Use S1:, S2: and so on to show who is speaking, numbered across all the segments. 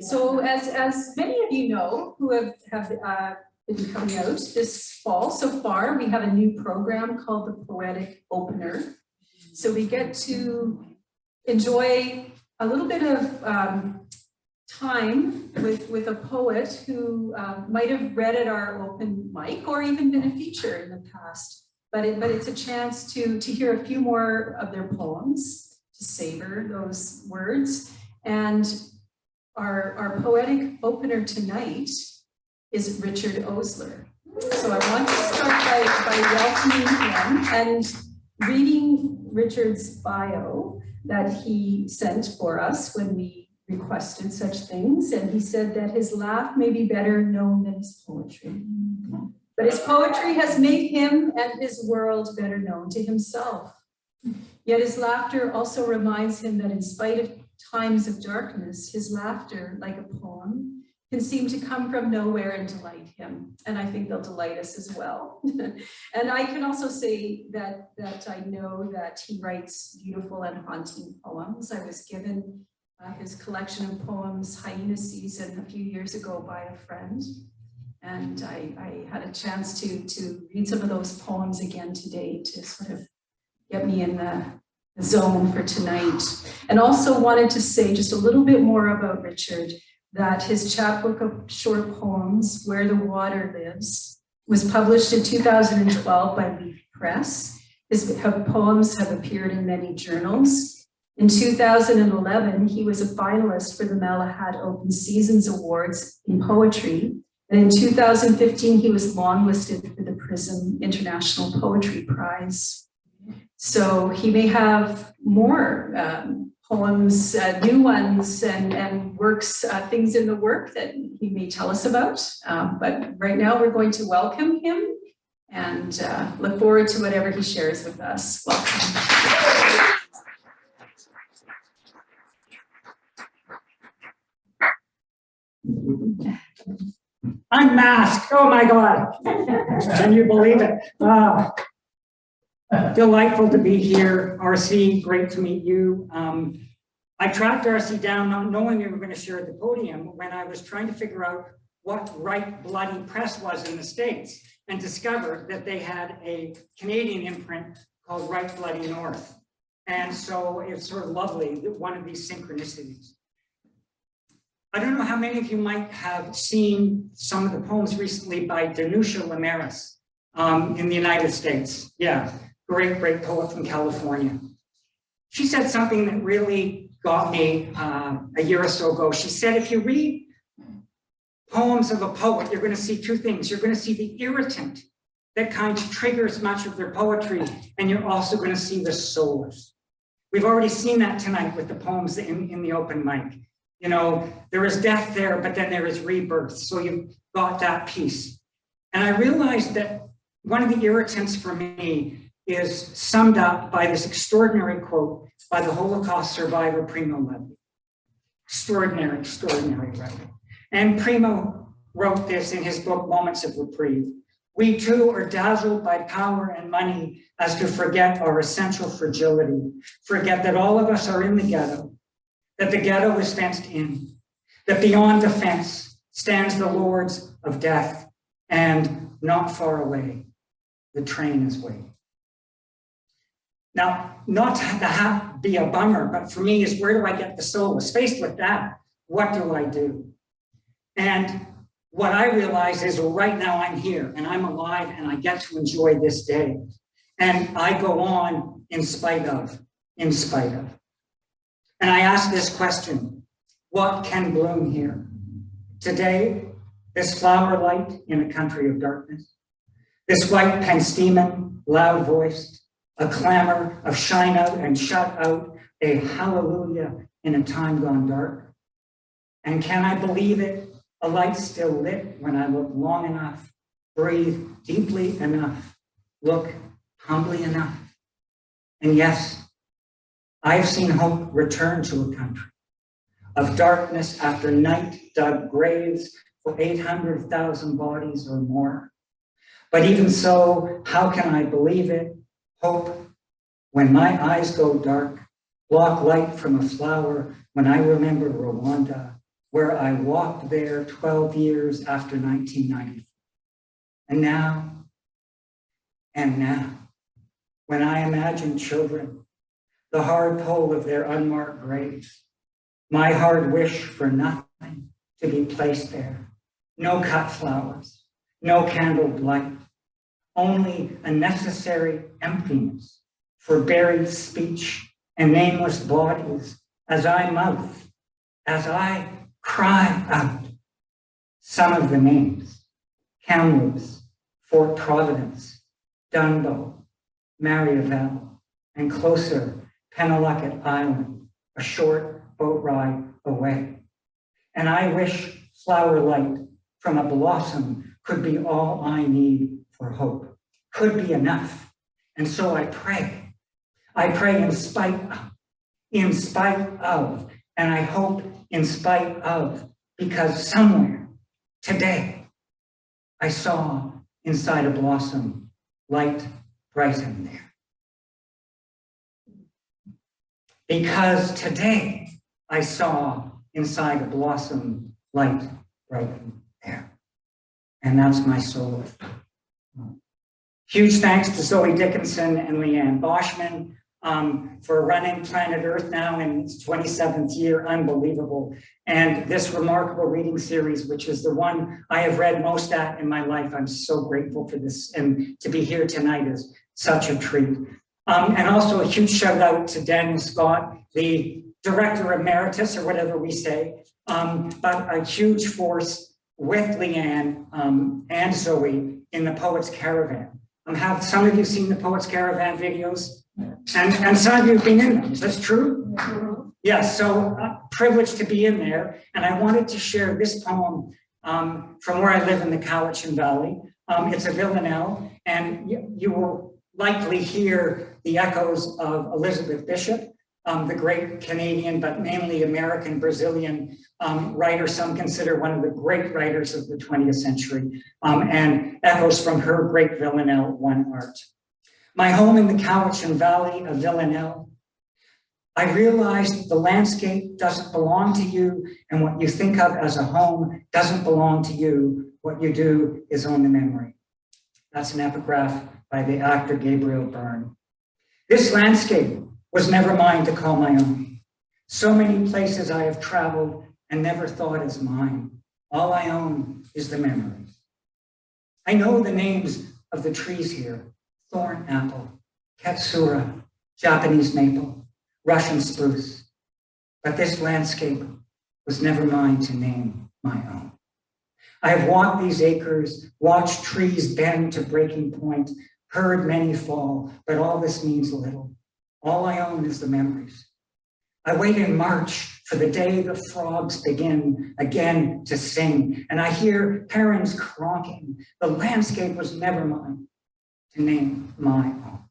S1: So as many of you know who have been coming out this fall so far, we have a new program called the Poetic Opener. So we get to enjoy a little bit of time with a poet who might have read at our open mic or even been a feature in the past. But it's a chance to hear a few more of their poems, to savor those words. And our poetic opener tonight is Richard Osler. So I want to start by welcoming him and reading Richard's bio that he sent for us when we requested such things. And he said that his laugh may be better known than his poetry. But his poetry has made him and his world better known to himself. Yet his laughter also reminds him that in spite of times of darkness, his laughter, like a poem, can seem to come from nowhere and delight him. And I think they'll delight us as well. And I can also say that I know that he writes beautiful and haunting poems. I was given his collection of poems, Hyena Season, a few years ago by a friend. And I had a chance to read some of those poems again today to sort of get me in the zone for tonight. And also wanted to say just a little bit more about Richard, that his chapbook of short poems, Where the Water Lives, was published in 2012 by Leaf Press. His poems have appeared in many journals. In 2011, he was a finalist for the Malahat Open Seasons Awards in Poetry. And in 2015, he was longlisted for the Prism International Poetry Prize. So he may have more poems, new ones, and works, things in the work that he may tell us about. But right now we're going to welcome him and look forward to whatever he shares with us. Welcome.
S2: I'm masked. Oh my God. Can you believe it? Delightful to be here. RC, great to meet you. I tracked RC down not knowing we were going to share the podium when I was trying to figure out what Right Bloody Press was in the States and discovered that they had a Canadian imprint called Right Bloody North. And so it's sort of lovely that one of these synchronicities. I don't know how many of you might have seen some of the poems recently by Denusha Lamaris in the United States. Yeah, great poet from California. She said something that really got me a year or so ago. She said, if you read poems of a poet, you're going to see two things. You're going to see the irritant that kind of triggers much of their poetry, and you're also going to see the solace. We've already seen that tonight with the poems in the open mic. You know, there is death there, but then there is rebirth. So you've got that piece. And I realized that one of the irritants for me is summed up by this extraordinary quote by the Holocaust survivor Primo Levi. Extraordinary writer. And Primo wrote this in his book, Moments of Reprieve. We too are dazzled by power and money as to forget our essential fragility, forget that all of us are in the ghetto, that the ghetto is fenced in, that beyond the fence stands the lords of death, and not far away, the train is waiting. Now, not to be a bummer, but for me is, where do I get the solace? Faced with that, what do I do? And what I realize is, well, right now I'm here and I'm alive and I get to enjoy this day. And I go on in spite of. And I ask this question, what can bloom here? Today, this flower light in a country of darkness, this white penstemen, loud voiced, a clamor of shine out and shut out, a hallelujah in a time gone dark. And can I believe it? A light still lit when I look long enough, breathe deeply enough, look humbly enough. And yes, I've seen hope return to a country of darkness after night dug graves for 800,000 bodies or more. But even so, how can I believe it? Hope When my eyes go dark, block light from a flower, when I remember Rwanda, where I walked there 12 years after 1994. And now, when I imagine children, the hard pull of their unmarked graves, my hard wish for nothing to be placed there, no cut flowers, no candled light, only a necessary emptiness for buried speech and nameless bodies as I mouth, as I cry out some of the names: Kamloops, Fort Providence, Dunbo, Mariavelle, and closer, Penelakut Island, a short boat ride away. And I wish flower light from a blossom could be all I need for hope, could be enough. And so I pray in spite of, and I hope in spite of, because somewhere today I saw inside a blossom light brighten there. Because today I saw inside a blossom light brighten there. And that's my soul. Huge thanks to Zoe Dickinson and Leanne Boschman for running Planet Earth now in its 27th year. Unbelievable. And this remarkable reading series, which is the one I have read most at in my life. I'm so grateful for this, and to be here tonight is such a treat. And also a huge shout out to Daniel Scott, the Director Emeritus, or whatever we say, but a huge force with Leanne and Zoe in the Poets Caravan. Have some of you seen the Poets Caravan videos? And some of you have been in them. Is this true? Yes, so privileged to be in there. And I wanted to share this poem from where I live in the Cowichan Valley. It's a villanelle, and you will likely hear the echoes of Elizabeth Bishop, the great Canadian, but mainly American, Brazilian writer, some consider one of the great writers of the 20th century, and echoes from her great villanelle, One Art. My home in the Cowichan Valley of Villanelle, I realized the landscape doesn't belong to you, and what you think of as a home doesn't belong to you. What you do is own the memory. That's an epigraph by the actor Gabriel Byrne. This landscape was never mine to call my own. So many places I have traveled and never thought as mine. All I own is the memories. I know the names of the trees here: thorn apple, katsura, Japanese maple, Russian spruce. But this landscape was never mine to name my own. I have walked these acres, watched trees bend to breaking point, heard many fall, but all this means little. All I own is the memories. I wait in March for the day the frogs begin again to sing, and I hear herons cronking. The landscape was never mine to name my own.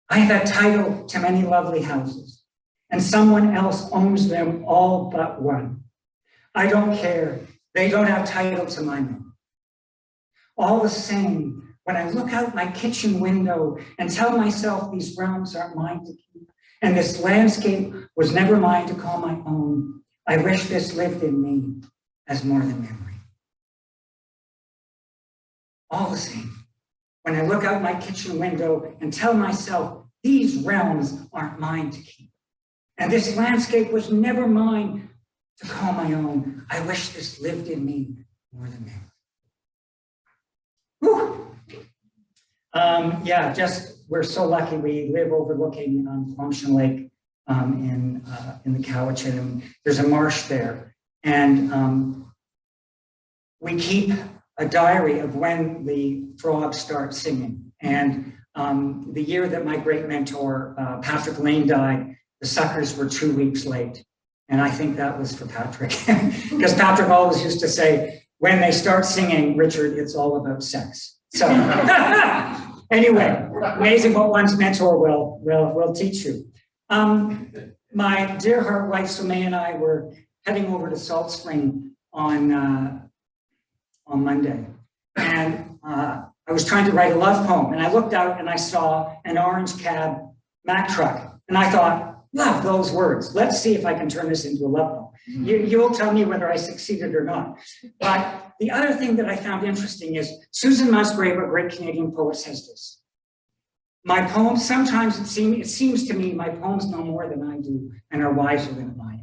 S2: I have had title to many lovely houses, and someone else owns them all but one. I don't care. They don't have title to my name. All the same, when I look out my kitchen window and tell myself these realms aren't mine to keep, and this landscape was never mine to call my own, I wish this lived in me as more than memory. All the same, when I look out my kitchen window and tell myself these realms aren't mine to keep, and this landscape was never mine to call my own, I wish this lived in me more than memory. Whew. We're so lucky. We live overlooking Quamshan Lake in the Cowichan. There's a marsh there, and we keep a diary of when the frogs start singing. And the year that my great mentor Patrick Lane died, the suckers were 2 weeks late, and I think that was for Patrick, because Patrick always used to say, when they start singing, Richard, it's all about sex. So anyway, amazing what one's mentor will teach you. My dear heart wife, Sumay, and I were heading over to Salt Spring on Monday. And I was trying to write a love poem, and I looked out and I saw an orange cab Mack truck, and I thought, love those words. Let's see if I can turn this into a love poem. You'll tell me whether I succeeded or not. But the other thing that I found interesting is Susan Musgrave, a great Canadian poet, says this. My poems, sometimes it seems to me my poems know more than I do, and our wives are going to buy it.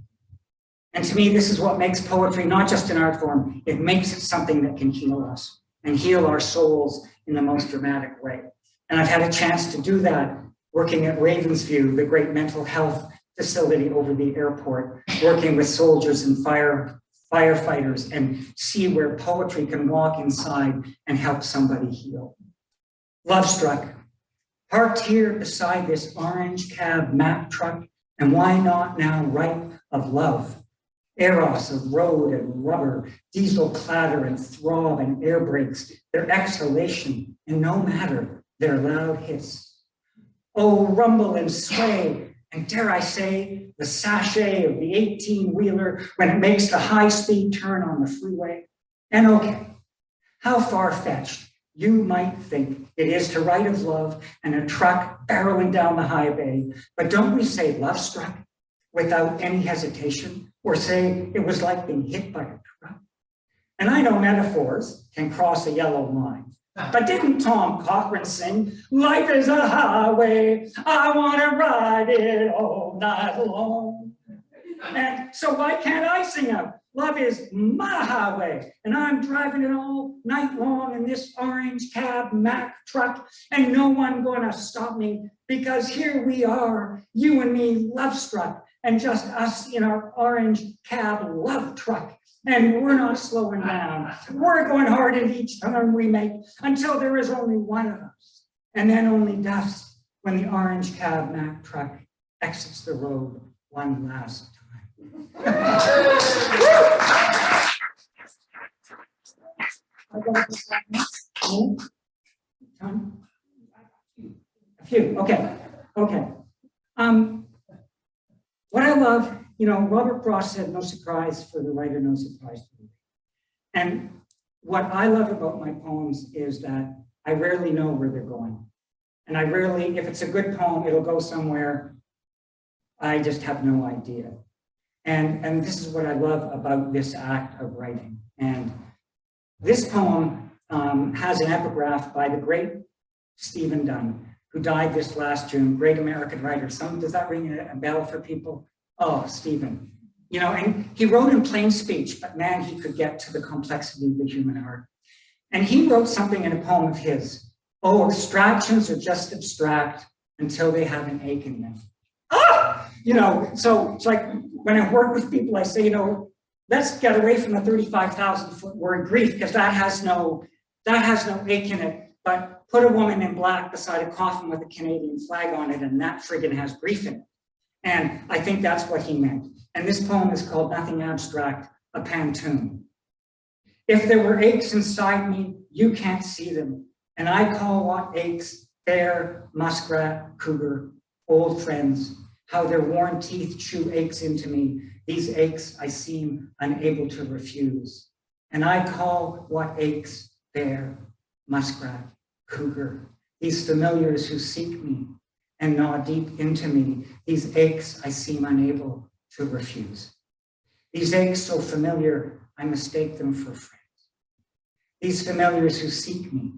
S2: And to me, this is what makes poetry not just an art form, it makes it something that can heal us and heal our souls in the most dramatic way. And I've had a chance to do that working at Ravensview, the great mental health facility over the airport, working with soldiers and firefighters, and see where poetry can walk inside and help somebody heal. Love struck. Parked here beside this orange cab Mack truck, and why not now write of love? Eros of road and rubber, diesel clatter and throb and air brakes, their exhalation, and no matter, their loud hiss. Oh, rumble and sway, and dare I say, the sachet of the 18-wheeler when it makes the high-speed turn on the freeway. And okay, how far-fetched you might think it is to write of love and a truck barreling down the highway, but don't we say love struck without any hesitation, or say it was like being hit by a truck? And I know metaphors can cross a yellow line, but didn't Tom Cochrane sing, life is a highway, I want to ride it all night long? And so why can't I sing out, love is my highway, and I'm driving it all night long in this orange cab Mack truck, and no one gonna stop me, because here we are, you and me, love struck, and just us in our orange cab love truck. And we're not slowing down. We're going hard in each turn we make until there is only one of us, and then only dust when the orange cab Mack truck exits the road one last time. A few, okay. What I love, Robert Frost said, no surprise for the writer, no surprise for the reader. And what I love about my poems is that I rarely know where they're going. And I rarely, if it's a good poem, it'll go somewhere. I just have no idea. And this is what I love about this act of writing. And this poem has an epigraph by the great Stephen Dunn, who died this last June, great American writer. Does that ring a bell for people? Oh, Stephen. And he wrote in plain speech, but man, he could get to the complexity of the human heart. And he wrote something in a poem of his. Oh, abstractions are just abstract until they have an ache in them. So it's like when I work with people, I say, let's get away from the 35,000 word grief, because that has no ache in it. But put a woman in black beside a coffin with a Canadian flag on it, and that friggin' has grief in it. And I think that's what he meant. And this poem is called Nothing Abstract, a Pantoum. If there were aches inside me, you can't see them. And I call what aches bear, muskrat, cougar, old friends, how their worn teeth chew aches into me. These aches I seem unable to refuse. And I call what aches bear, muskrat, cougar, these familiars who seek me and gnaw deep into me, these aches I seem unable to refuse. These aches so familiar, I mistake them for friends. These familiars who seek me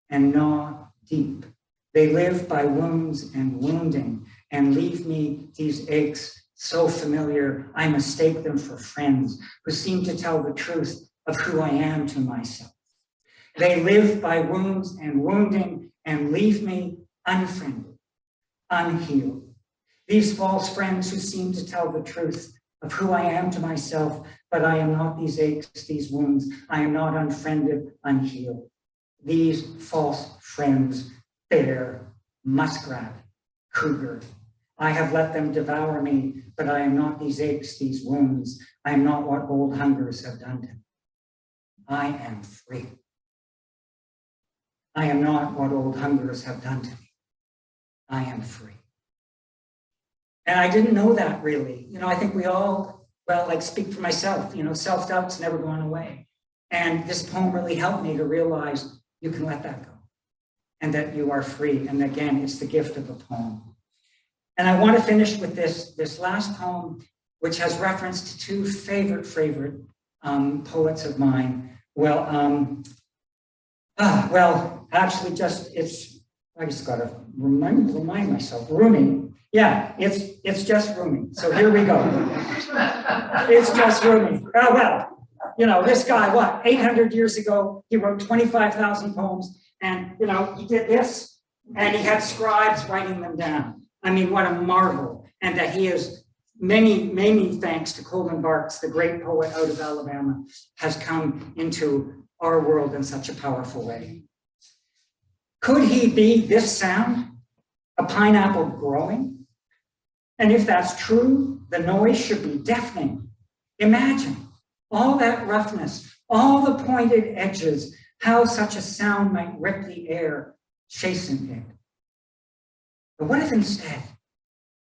S2: and gnaw deep, they live by wounds and wounding and leave me these aches so familiar, I mistake them for friends who seem to tell the truth of who I am to myself. They live by wounds and wounding and leave me unfriended, unhealed. These false friends who seem to tell the truth of who I am to myself, but I am not these aches, these wounds. I am not unfriended, unhealed. These false friends bear, muskrat, cougar. I have let them devour me, but I am not these aches, these wounds. I am not what old hungers have done to me. I am free. I am not what old hungers have done to me. I am free. And I didn't know that really. I think we all, speak for myself, self-doubt's never gone away. And this poem really helped me to realize you can let that go. and that you are free. And again, it's the gift of a poem. And I want to finish with this last poem, which has reference to two favorite poets of mine. Well, actually I just gotta remind myself, Rumi. Yeah, it's just Rumi. So here we go. It's just Rumi. Oh, well, this guy, 800 years ago, he wrote 25,000 poems, and, he did this, and he had scribes writing them down. I mean, what a marvel. And that he is, many thanks to Colvin Barks, the great poet out of Alabama, has come into our world in such a powerful way. Could he be this sound, a pineapple growing? And if that's true, the noise should be deafening. Imagine all that roughness, all the pointed edges, how such a sound might rip the air, chasing it. But what if instead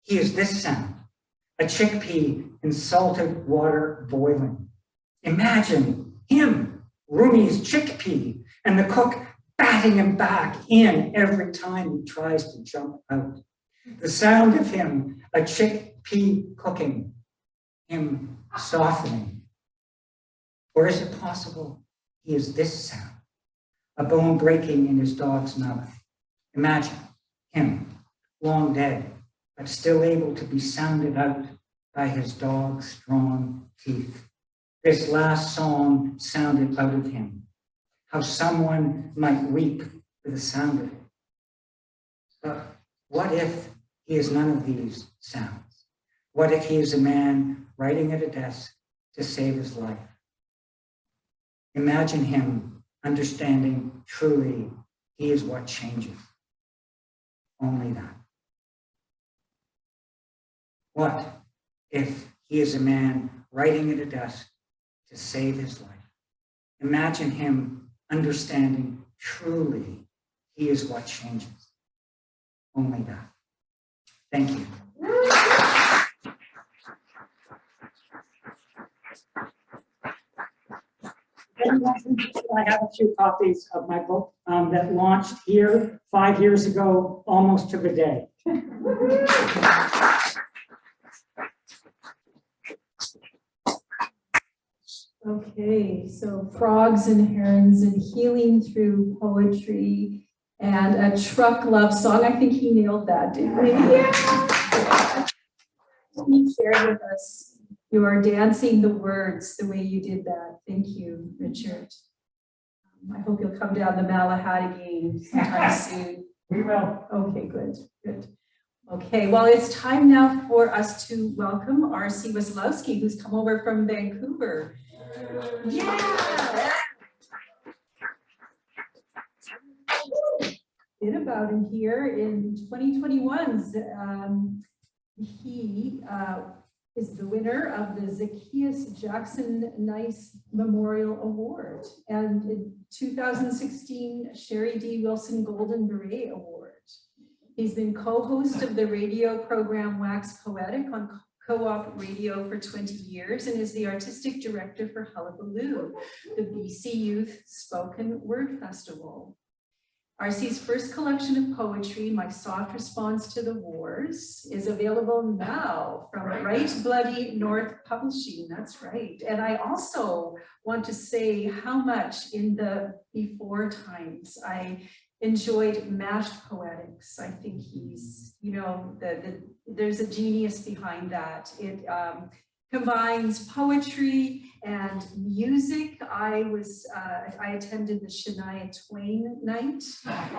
S2: he is this sound, a chickpea in salted water boiling? Imagine him, Rumi's chickpea, and the cook batting him back in every time he tries to jump out. The sound of him, a chickpea cooking, him softening. Or is it possible he is this sound, a bone breaking in his dog's mouth? Imagine him, long dead, but still able to be sounded out by his dog's strong teeth. This last song sounded out of him, how someone might weep for the sound of it. But what if he is none of these sounds? What if he is a man writing at a desk to save his life? Imagine him understanding truly he is what changes. Only that. What if he is a man writing at a desk to save his life? Imagine him understanding truly he is what changes. Only that. Thank you. I have a few copies of my book that launched here 5 years ago, almost to the day.
S1: Okay, so frogs and herons and healing through poetry and a truck love song. I think he nailed that, didn't he? Yeah. He shared with us your dancing the words the way you did that. Thank you, Richard. I hope you'll come down the Malahat again sometime soon.
S2: We will.
S1: Okay, good. Okay, well, it's time now for us to welcome R.C. Wislowski, who's come over from Vancouver. Yeah. Bit about him here in 2021. He is the winner of the Zacchaeus Jackson Nice Memorial Award and in 2016 Sherry D. Wilson Golden Beret Award. He's been co-host of the radio program Wax Poetic on Co-op Radio for 20 years and is the artistic director for Hullabaloo, the BC Youth Spoken Word Festival. RC's first collection of poetry, My Soft Response to the Wars, is available now from Right Bloody North Publishing. That's right. And I also want to say how much in the before times I enjoyed Mashed Poetics. I think he's, there's a genius behind that. It combines poetry and music. I attended the Shania Twain night,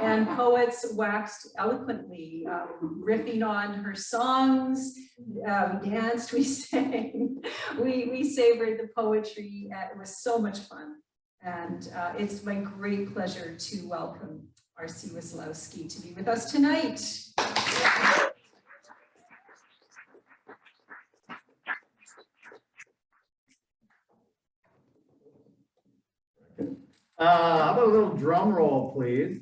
S1: and poets waxed eloquently, riffing on her songs. We danced, we sang, we savored the poetry. It was so much fun. And it's my great pleasure to welcome R.C. Wislowski to be with us tonight.
S3: How about a little drum roll, please?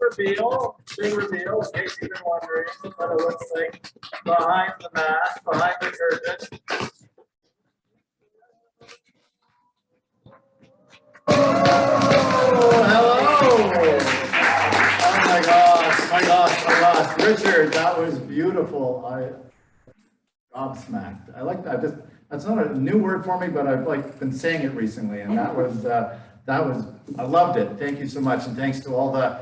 S3: Reveal, big reveal, in case you've been wondering what it looks like behind the mask, behind the curtain. Oh, hello! Oh my gosh, my gosh, my gosh. Richard, that was beautiful. Gobsmacked. I like that. That's not a new word for me, but I've like been saying it recently, and that was I loved it. Thank you so much, and thanks to all the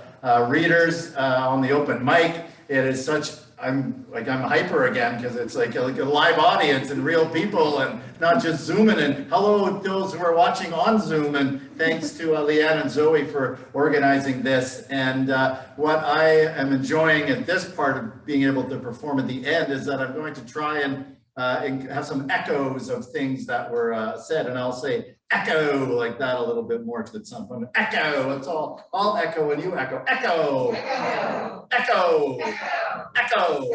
S3: readers on the open mic. It is such. I'm hyper again because it's like a live audience and real people and not just Zooming. And hello those who are watching on Zoom, and thanks to Leanne and Zoe for organizing this. And what I am enjoying at this part of being able to perform at the end is that I'm going to try and have some echoes of things that were said, and I'll say echo like that a little bit more because it's not fun. Echo, it's all echo and you echo. Echo, echo, echo, echo,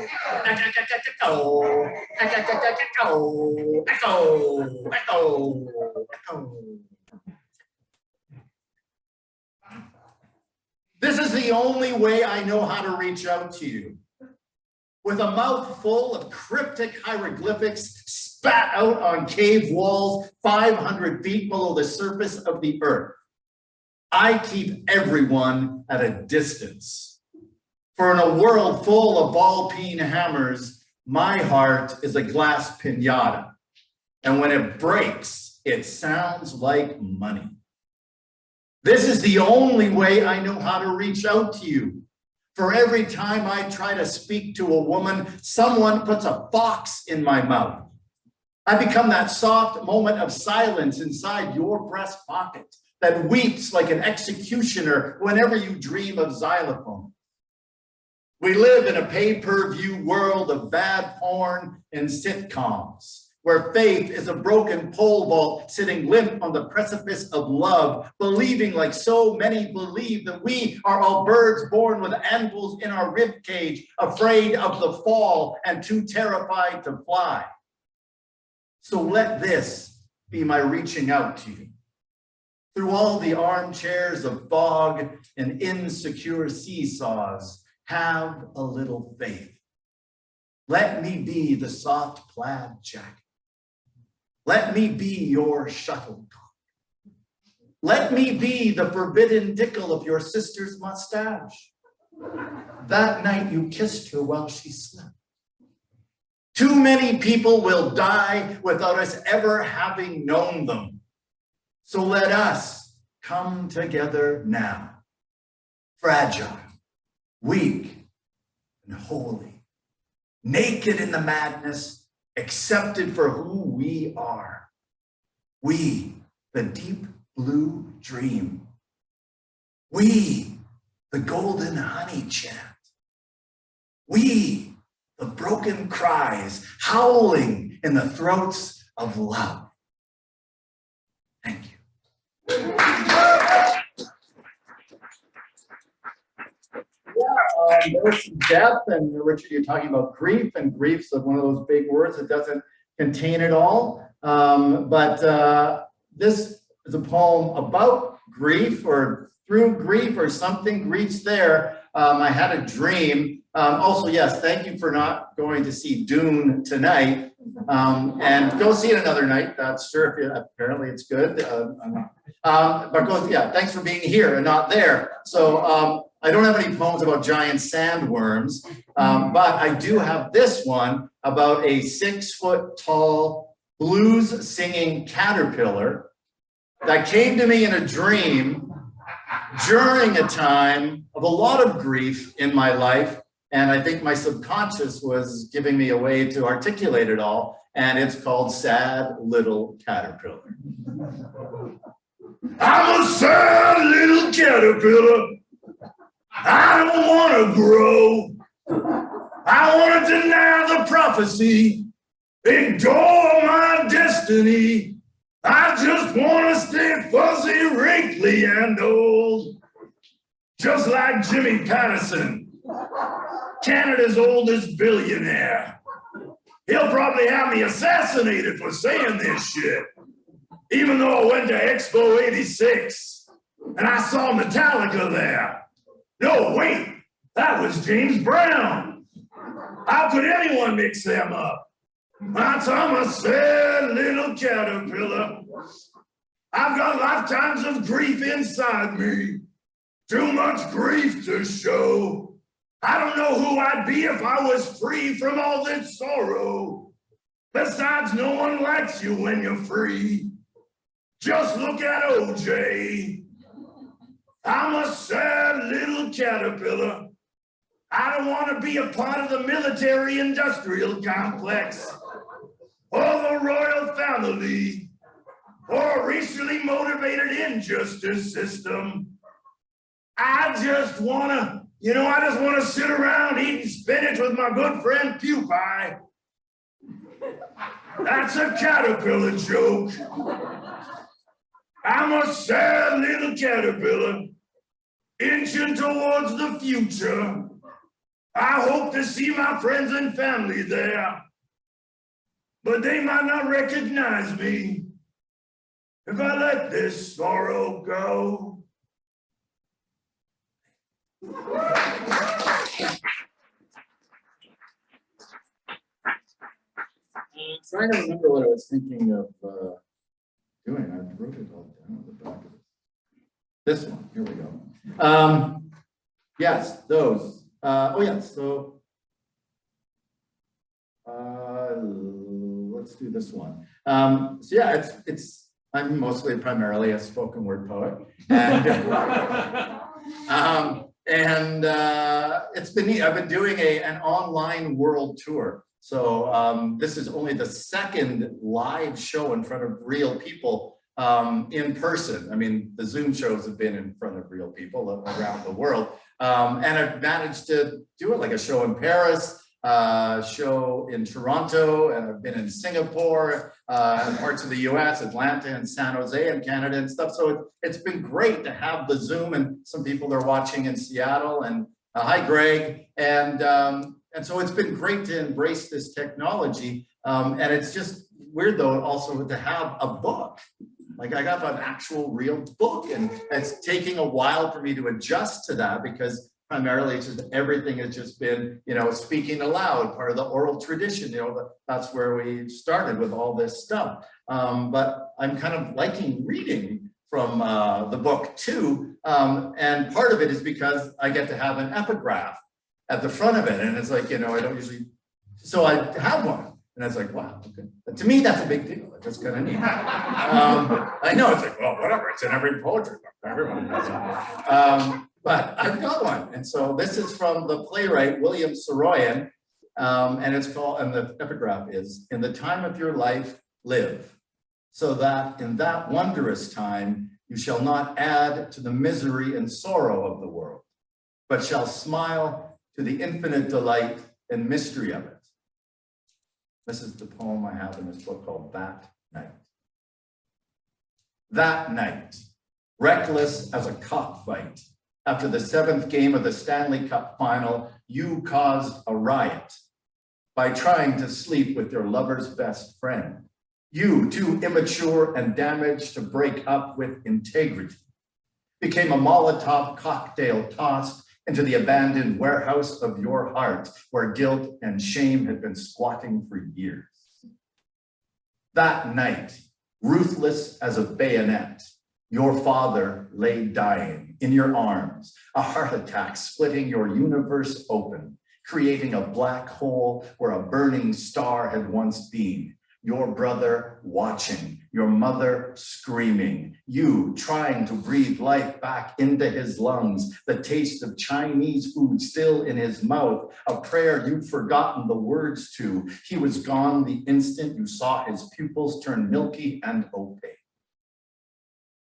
S3: echo, echo, echo, echo, echo. This is the only way I know how to reach out to you. With a mouth full of cryptic hieroglyphics spat out on cave walls 500 feet below the surface of the earth, I keep everyone at a distance. For in a world full of ball-peen hammers, my heart is a glass piñata. And when it breaks, it sounds like money. This is the only way I know how to reach out to you. For every time I try to speak to a woman, someone puts a fox in my mouth. I become that soft moment of silence inside your breast pocket that weeps like an executioner whenever you dream of xylophone. We live in a pay-per-view world of bad porn and sitcoms, where faith is a broken pole vault sitting limp on the precipice of love, believing like so many believe that we are all birds born with anvils in our rib cage, afraid of the fall and too terrified to fly. So let this be my reaching out to you. Through all the armchairs of fog and insecure seesaws, have a little faith. Let me be the soft plaid jacket. Let me be your shuttlecock. Let me be the forbidden tickle of your sister's mustache. That night you kissed her while she slept. Too many people will die without us ever having known them. So let us come together now, fragile, weak, and holy, naked in the madness, accepted for who we are. We, the deep blue dream. We, the golden honey chant. We, the broken cries howling in the throats of love. Thank you. There's some depth, and Richard, you're talking about grief, and grief's one of those big words that doesn't contain it all. But this is a poem about grief, or through grief, or something. Grief's there. I had a dream. Also, yes, thank you for not going to see Dune tonight, and go see it another night. That's sure. Apparently, it's good. But go, yeah. Thanks for being here and not there. So. I don't have any poems about giant sandworms, but I do have this one about a 6-foot-tall blues singing caterpillar that came to me in a dream during a time of a lot of grief in my life. And I think my subconscious was giving me a way to articulate it all. And it's called Sad Little Caterpillar. I'm a sad little caterpillar. I don't want to grow. I want to deny the prophecy, ignore my destiny. I just want to stay fuzzy, wrinkly, and old. Just like Jimmy Patterson, Canada's oldest billionaire. He'll probably have me assassinated for saying this shit. Even though I went to Expo 86 and I saw Metallica there. No, wait, that was James Brown. How could anyone mix them up? I'm a sad little caterpillar. I've got lifetimes of grief inside me. too much grief to show. I don't know who I'd be if I was free from all this sorrow. Besides, no one likes you when you're free. Just look at OJ. I'm a sad little caterpillar. I don't want to be a part of the military-industrial complex, or the royal family, or a racially motivated injustice system. I just want to sit around eating spinach with my good friend Pew Pie. That's a caterpillar joke. I'm a sad little caterpillar, inching towards the future. I hope to see my friends and family there, but they might not recognize me if I let this sorrow go. I'm trying to remember what I was thinking of doing. I wrote it all down at the back of it. This one, here we go. Yes, those. Oh yeah, so let's do this one. So yeah, I'm primarily a spoken word poet, and it's been neat. I've been doing an online world tour. So this is only the second live show in front of real people in person. I mean, the Zoom shows have been in front of real people around the world. And I've managed to do it, like a show in Paris, a show in Toronto, and I've been in Singapore, and parts of the US, Atlanta and San Jose and Canada and stuff. So it's been great to have the Zoom, and some people are watching in Seattle, and hi Greg. And so it's been great to embrace this technology. And it's just weird though also to have a book. Like I got an actual real book, and it's taking a while for me to adjust to that, because primarily it's just everything has just been, speaking aloud, part of the oral tradition, that's where we started with all this stuff. But I'm kind of liking reading from the book too. And part of it is because I get to have an epigraph at the front of it. And it's like, I don't usually, so I have one. And I was like, wow, okay. But to me, that's a big deal. That's kind of neat. I know it's like, well, whatever, it's in every poetry book. Everyone does it. But I've got one. And so this is from the playwright, William Saroyan. And it's called, and the epigraph is, in the time of your life, live, so that in that wondrous time, you shall not add to the misery and sorrow of the world, but shall smile to the infinite delight and mystery of it. This is the poem I have in this book called That Night. That night, reckless as a cockfight, after the 7th game of the Stanley Cup final, you caused a riot by trying to sleep with your lover's best friend. You, too immature and damaged to break up with integrity, became a Molotov cocktail tossed into the abandoned warehouse of your heart, where guilt and shame had been squatting for years. That night, ruthless as a bayonet, your father lay dying in your arms, a heart attack splitting your universe open, creating a black hole where a burning star had once been. Your brother watching, your mother screaming, you trying to breathe life back into his lungs, the taste of Chinese food still in his mouth, a prayer you'd forgotten the words to. He was gone the instant you saw his pupils turn milky and opaque.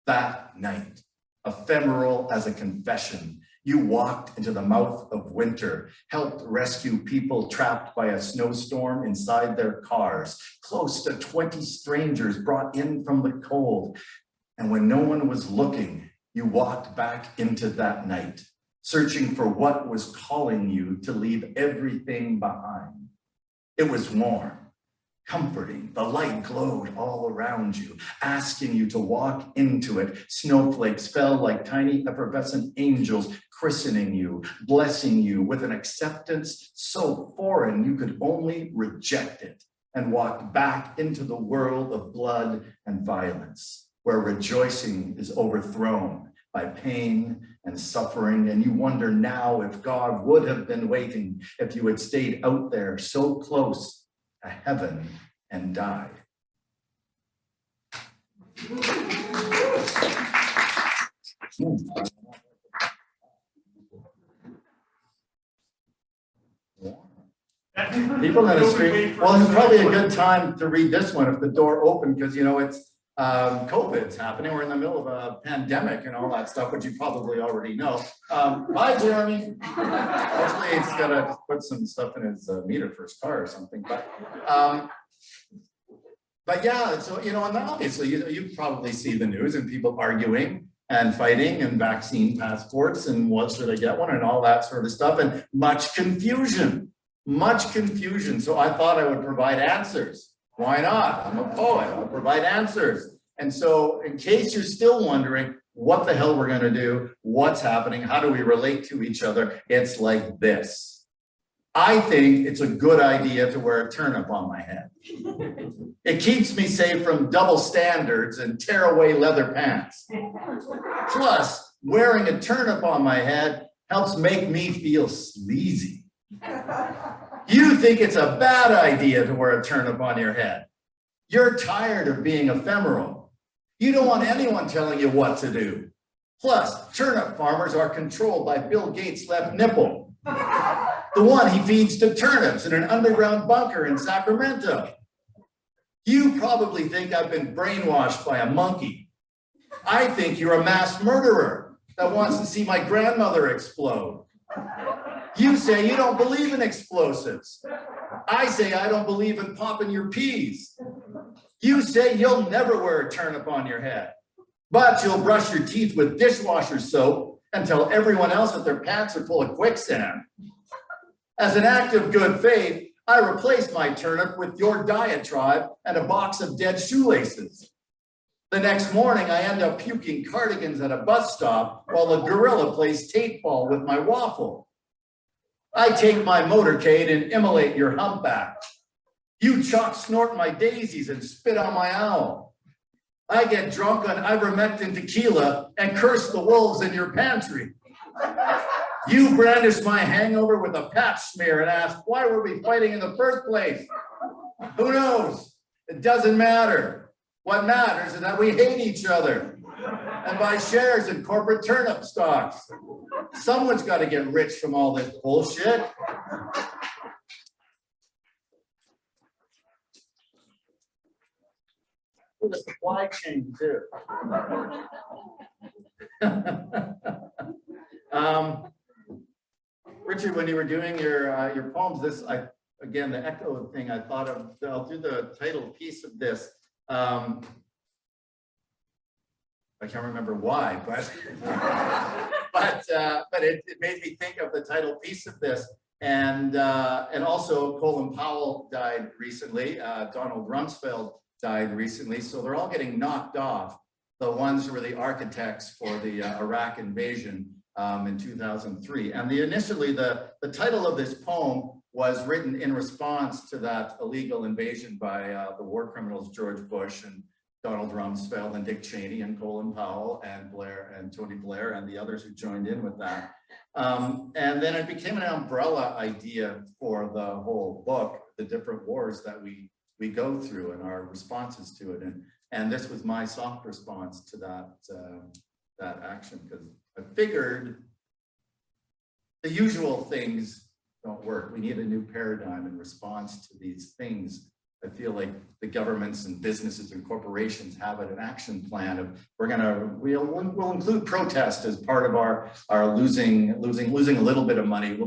S3: That night, ephemeral as a confession, you walked into the mouth of winter, helped rescue people trapped by a snowstorm inside their cars, close to 20 strangers brought in from the cold. And when no one was looking, you walked back into that night, searching for what was calling you to leave everything behind. It was warm, comforting. The light glowed all around you, asking you to walk into it. Snowflakes fell like tiny effervescent angels, christening you, blessing you with an acceptance so foreign you could only reject it, and walk back into the world of blood and violence, where rejoicing is overthrown, by pain and suffering, and you wonder now if God would have been waiting if you had stayed out there so close to heaven and died. People in the street, well, it's probably a good time to read this one if the door opened, because you know it's COVID's happening. We're in the middle of a pandemic and all that stuff, which you probably already know. Bye, Jeremy. Hopefully he's gonna put some stuff in his meter for his car or something. But yeah, so you know, and obviously you probably see the news and people arguing and fighting and vaccine passports and what should I get one and all that sort of stuff, and much confusion. Much confusion. So I thought I would provide answers. Why not? I'm a poet. I'll provide answers. And so in case you're still wondering what the hell we're going to do, what's happening, how do we relate to each other, it's like this. I think it's a good idea to wear a turnip on my head. It keeps me safe from double standards and tearaway leather pants. Plus, wearing a turnip on my head helps make me feel sleazy. You think it's a bad idea to wear a turnip on your head. You're tired of being ephemeral. You don't want anyone telling you what to do. Plus, turnip farmers are controlled by Bill Gates' left nipple, the one he feeds to turnips in an underground bunker in Sacramento. You probably think I've been brainwashed by a monkey. I think you're a mass murderer that wants to see my grandmother explode. You say you don't believe in explosives. I say I don't believe in popping your peas. You say you'll never wear a turnip on your head, but you'll brush your teeth with dishwasher soap and tell everyone else that their pants are full of quicksand. As an act of good faith, I replaced my turnip with your diatribe and a box of dead shoelaces. The next morning, I end up puking cardigans at a bus stop while a gorilla plays tate ball with my waffle. I take my motorcade and immolate your humpback. You chalk snort my daisies and spit on my owl. I get drunk on ivermectin tequila and curse the wolves in your pantry. You brandish my hangover with a patch smear and ask, why were we fighting in the first place? Who knows? It doesn't matter. What matters is that we hate each other and buy shares in corporate turnip stocks. Someone's got to get rich from all this bullshit. The supply chain too. Richard, when you were doing your poems, again, the echo thing, I thought of, I'll do the title piece of this. I can't remember why, but but it made me think of the title piece of this, and also Colin Powell died recently. Donald Rumsfeld died recently, so they're all getting knocked off. The ones who were the architects for the Iraq invasion in 2003, and initially the title of this poem was written in response to that illegal invasion by the war criminals George Bush and Donald Rumsfeld and Dick Cheney and Colin Powell and Blair and Tony Blair and the others who joined in with that. And then it became an umbrella idea for the whole book, the different wars that we go through and our responses to it. And this was my soft response to that action, because I figured the usual things don't work. We need a new paradigm in response to these things. I feel like the governments and businesses and corporations have an action plan of we'll include protest as part of our losing a little bit of money.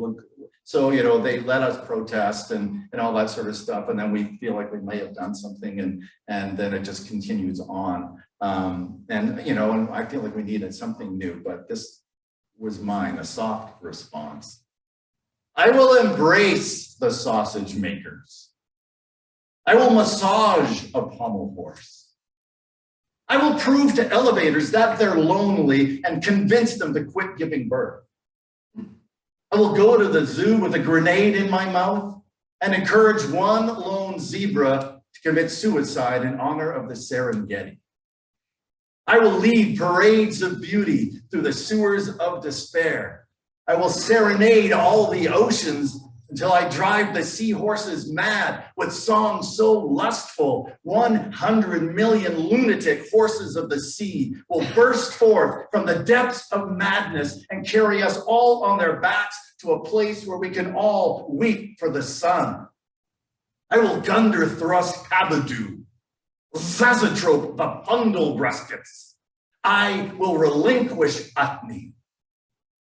S3: So you know, they let us protest and all that sort of stuff, and then we feel like we may have done something, and then it just continues on. And you know, and I feel like we needed something new, but this was mine, a soft response. I will embrace the sausage makers. I will massage a pommel horse. I will prove to elevators that they're lonely and convince them to quit giving birth. I will go to the zoo with a grenade in my mouth and encourage one lone zebra to commit suicide in honor of the Serengeti. I will lead parades of beauty through the sewers of despair. I will serenade all the oceans until I drive the seahorses mad with songs so lustful. 100 million lunatic horses of the sea will burst forth from the depths of madness and carry us all on their backs to a place where we can all weep for the sun. I will gunder thrust Abadoo, Zazotrope the bundle bruskets. I will relinquish Atni.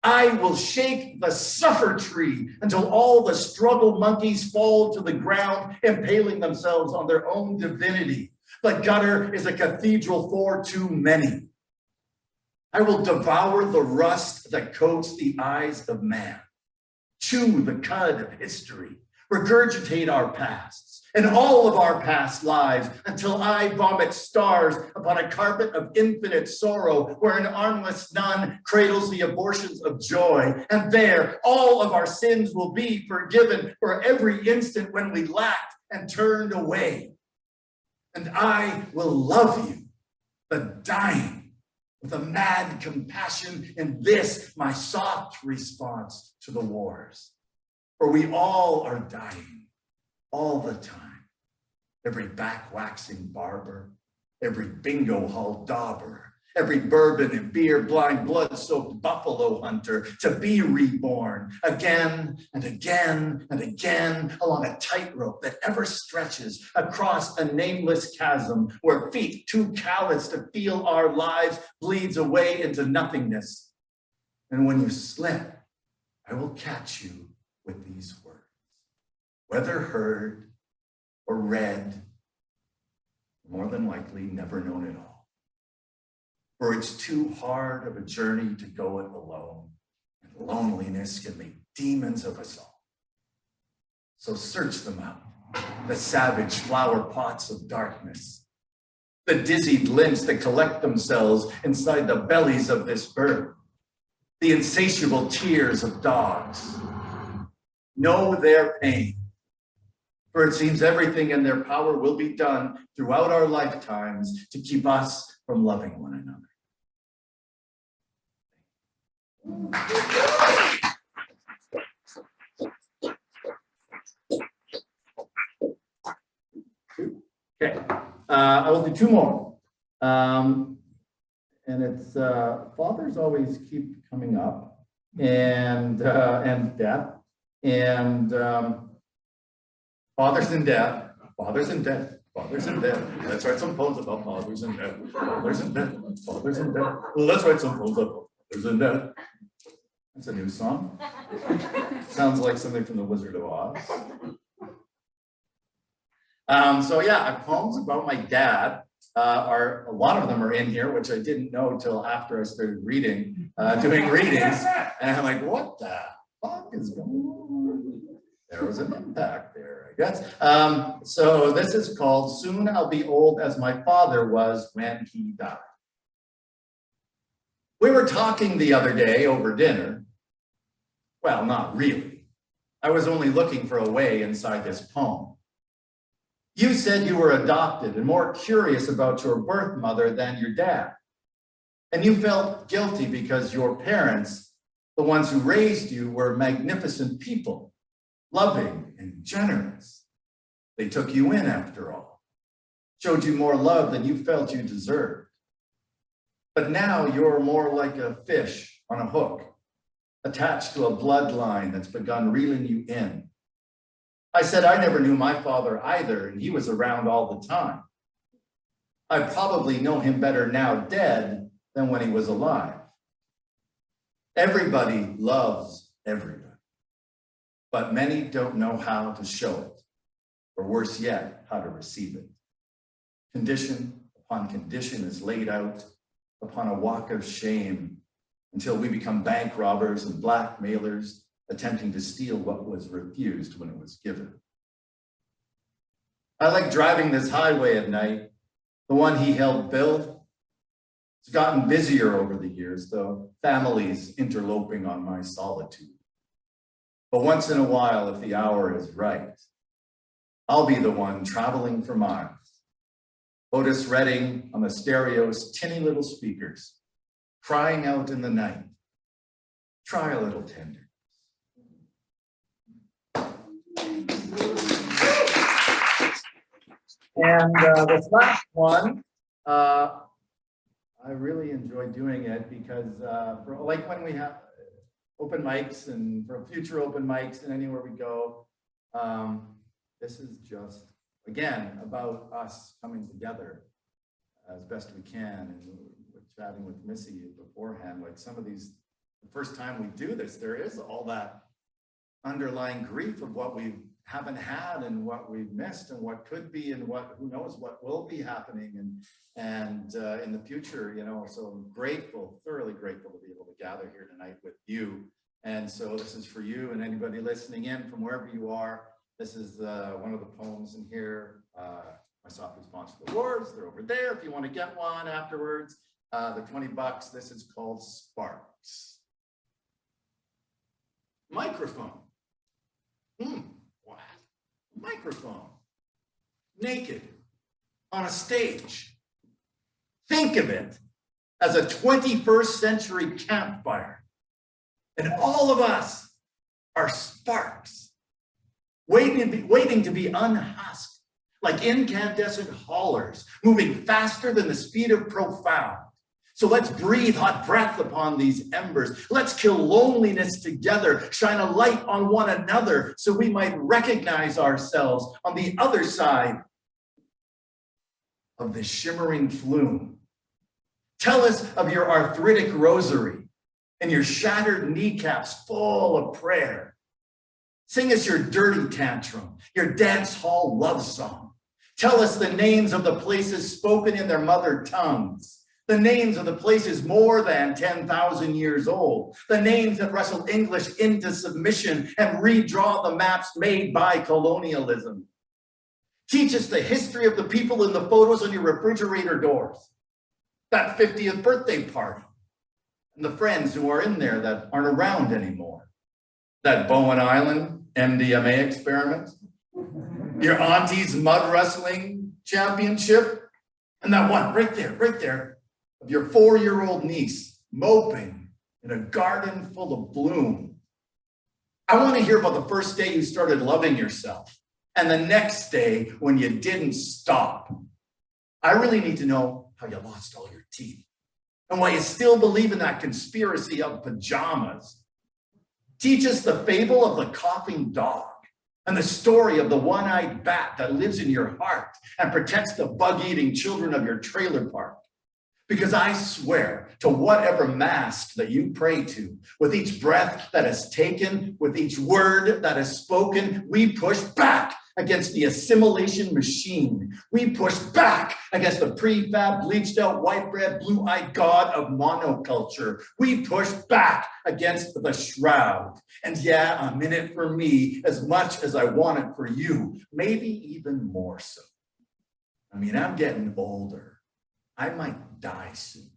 S3: I will shake the suffer tree until all the struggle monkeys fall to the ground, impaling themselves on their own divinity. The gutter is a cathedral for too many. I will devour the rust that coats the eyes of man, chew the cud of history, regurgitate our pasts and all of our past lives until I vomit stars upon a carpet of infinite sorrow where an armless nun cradles the abortions of joy. And there, all of our sins will be forgiven for every instant when we laughed and turned away. And I will love you, the dying, with a mad compassion in this, my soft response to the wars. For we all are dying all the time. Every back-waxing barber, every bingo hall dauber, every bourbon and beer blind blood-soaked buffalo hunter to be reborn again and again and again along a tightrope that ever stretches across a nameless chasm where feet too callous to feel our lives bleeds away into nothingness. And when you slip, I will catch you with these words. Whether heard or read, more than likely never known at all. For it's too hard of a journey to go it alone, and loneliness can make demons of us all. So search them out, the savage flower pots of darkness, the dizzied limbs that collect themselves inside the bellies of this bird, the insatiable tears of dogs. Know their pain. For it seems everything in their power will be done throughout our lifetimes to keep us from loving one another. Okay, I will do two more. And it's fathers always keep coming up, and death, and fathers and death, fathers and death, fathers and death. Let's write some poems about fathers and death, fathers and death, fathers and death. Well, let's write some poems about fathers and death. That's a new song. Sounds like something from The Wizard of Oz. So yeah, poems about my dad are, a lot of them are in here, which I didn't know till after I started reading, doing readings. And I'm like, what the fuck is going on? There was an impact there, I guess. So this is called Soon I'll Be Old as My Father Was When He Died. We were talking the other day over dinner. Well, not really. I was only looking for a way inside this poem. You said you were adopted and more curious about your birth mother than your dad. And you felt guilty because your parents, the ones who raised you, were magnificent people, loving and generous. They took you in after all, showed you more love than you felt you deserved. But now you're more like a fish on a hook, attached to a bloodline that's begun reeling you in. I said I never knew my father either, and he was around all the time. I probably know him better now dead than when he was alive. Everybody loves everybody, but many don't know how to show it, or worse yet, how to receive it. Condition upon condition is laid out upon a walk of shame until we become bank robbers and blackmailers attempting to steal what was refused when it was given. I like driving this highway at night, the one he helped build. It's gotten busier over the years, though, families interloping on my solitude. But once in a while, if the hour is right, I'll be the one traveling for miles, Otis Redding on the stereo's tinny little speakers, crying out in the night, try a little tender. And this last one, I really enjoy doing it because like when we have open mics and for future open mics and anywhere we go, this is just, again, about us coming together as best we can. And we're chatting with Missy beforehand, like some of these, the first time we do this, there is all that underlying grief of what we haven't had and what we've missed and what could be and what, who knows what will be happening and in the future, you know. So I'm grateful, thoroughly grateful to be able to gather here tonight with you. And so this is for you and anybody listening in from wherever you are. This is one of the poems in here. My softly sponsored awards, they're over there if you want to get one afterwards. They're $20. This is called Sparks. Microphone. What? Microphone. Naked on a stage. Think of it as a 21st century campfire. And all of us are sparks, waiting to be unhusked, like incandescent haulers, moving faster than the speed of profound. So let's breathe hot breath upon these embers. Let's kill loneliness together, shine a light on one another so we might recognize ourselves on the other side of the shimmering flume. Tell us of your arthritic rosary and your shattered kneecaps full of prayer. Sing us your dirty tantrum, your dance hall love song. Tell us the names of the places spoken in their mother tongues. The names of the places more than 10,000 years old. The names that wrestle English into submission and redraw the maps made by colonialism. Teach us the history of the people in the photos on your refrigerator doors. That 50th birthday party. And the friends who are in there that aren't around anymore. That Bowen Island MDMA experiment. Your auntie's mud wrestling championship. And that one right there. Of your 4-year-old niece moping in a garden full of bloom. I want to hear about the first day you started loving yourself and the next day when you didn't stop. I really need to know how you lost all your teeth and why you still believe in that conspiracy of pajamas. Teach us the fable of the coughing dog and the story of the one-eyed bat that lives in your heart and protects the bug-eating children of your trailer park. Because I swear to whatever mast that you pray to, with each breath that is taken, with each word that is spoken, we push back against the assimilation machine. We push back against the prefab, bleached out, white bread, blue-eyed god of monoculture. We push back against the shroud. And yeah, I'm in it for me as much as I want it for you, maybe even more so. I mean, I'm getting older. I might die soon.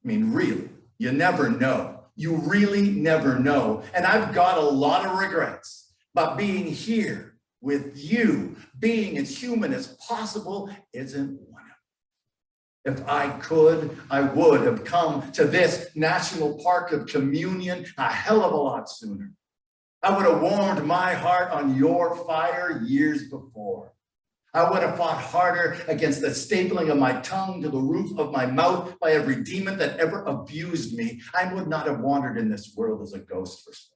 S3: I mean, really, you never know. You really never know. And I've got a lot of regrets, but being here with you, being as human as possible, isn't one of them. If I could, I would have come to this national park of communion a hell of a lot sooner. I would have warmed my heart on your fire years before. I would have fought harder against the stapling of my tongue to the roof of my mouth by every demon that ever abused me. I would not have wandered in this world as a ghost for so.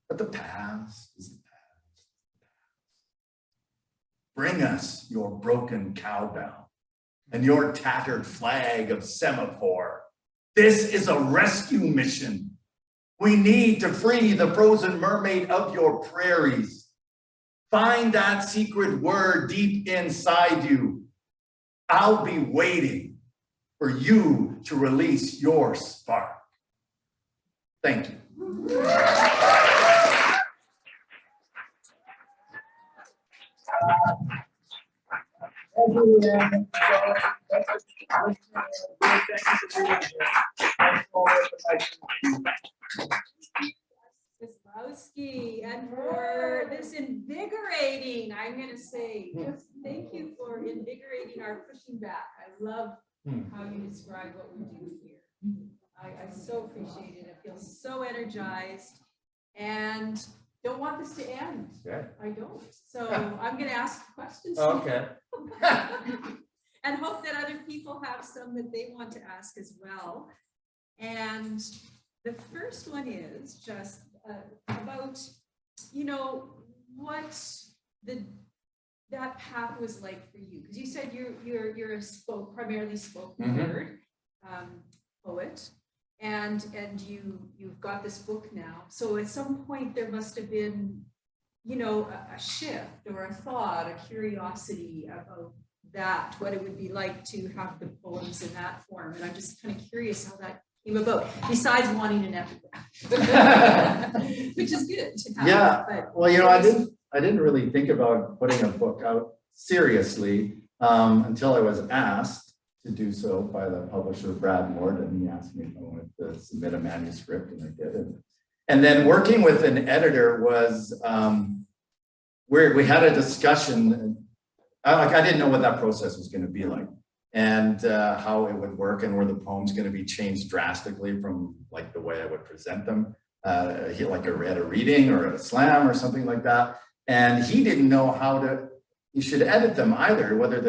S3: But the past is the past. Bring us your broken cowbell and your tattered flag of semaphore. This is a rescue mission. We need to free the frozen mermaid of your prairies. Find that secret word deep inside you. I'll be waiting for you to release your spark. Thank you.
S1: Wislowski. energy and for this invigorating, I'm going to say, just thank you for invigorating our pushing back. I love how you describe what we do here. I so appreciate it. I feel so energized and don't want this to end.
S3: Yeah.
S1: I don't. So I'm going to ask questions.
S3: Okay.
S1: And hope that other people have some that they want to ask as well. And the first one is just about, you know, what that path was like for you, because you said you're a primarily spoken word poet, and you've got this book now. So at some point there must have been, you know, a shift or a thought, a curiosity about that, what it would be like to have the poems in that form. And I'm just kind of curious how that came about, besides wanting an epigraph, which is good to have.
S3: Yeah,
S1: but
S3: well, you know, I didn't really think about putting a book out seriously until I was asked to do so by the publisher, Brad Morden. He asked me if I wanted to submit a manuscript, and I did. And then working with an editor was, we had a discussion. I didn't know what that process was going to be like, and how it would work, and were the poems going to be changed drastically from like the way I would present them, like at a reading or at a slam or something like that. And he didn't know you should edit them either, whether